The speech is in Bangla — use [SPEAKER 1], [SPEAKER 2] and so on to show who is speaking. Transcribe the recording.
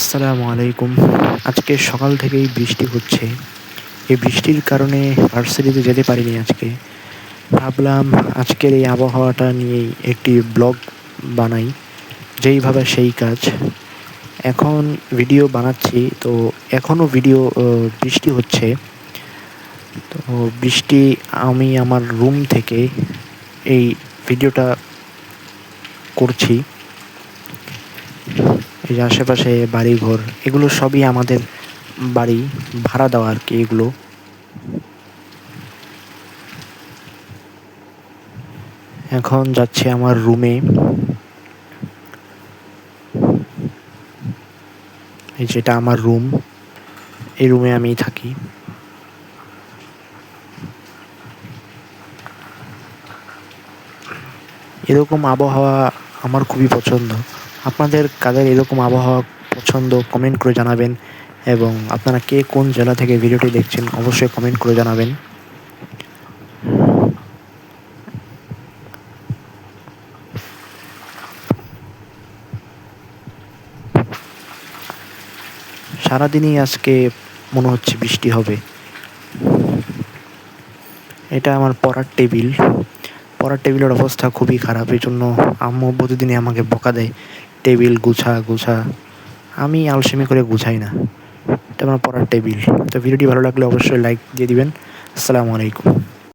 [SPEAKER 1] আসসালামু আলাইকুম। আজকে সকাল থেকেই বৃষ্টি হচ্ছে। এই বৃষ্টির কারণে ভার্সিটিতে যেতে পারিনি আজকে। ভাবলাম আজকের এই আবহাওয়াটা নিয়েই একটি ব্লগ বানাই, যেইভাবে সেই কাজ। এখন ভিডিও বানাচ্ছি, তো এখনও বৃষ্টি হচ্ছে। তো বৃষ্টি, আমি আমার রুম থেকে এই ভিডিওটা করছি। এই যে আশেপাশে বাড়িঘর, এগুলো সবই আমাদের বাড়ি, ভাড়া দেওয়া আর কি এগুলো। এখন যাচ্ছি আমার রুমে। এই যেটা আমার রুম, এই রুমে আমি থাকি। এরকম আবহাওয়া আমার খুবই পছন্দ। আপনাদের কাদের এরকম আবহাওয়া পছন্দ কমেন্ট করে জানাবেন, এবং আপনারা কে কোন জেলা থেকে ভিডিওটি দেখছেন অবশ্যই কমেন্ট করে জানাবেন। সারাদিনই আজকে মনে হচ্ছে বৃষ্টি হবে। এটা আমার পড়ার টেবিল। পড়ার টেবিলের অবস্থা খুবই খারাপ, এই জন্য আম্মু প্রতিদিনই আমাকে বকা দেয়, টেবিল গুছা গুছা। আমি আলসেমি করে গুছাই না। এটা আমার পড়ার টেবিল। তো ভিডিওটি ভালো লাগলে অবশ্যই লাইক দিয়ে দিবেন। আসসালামু আলাইকুম।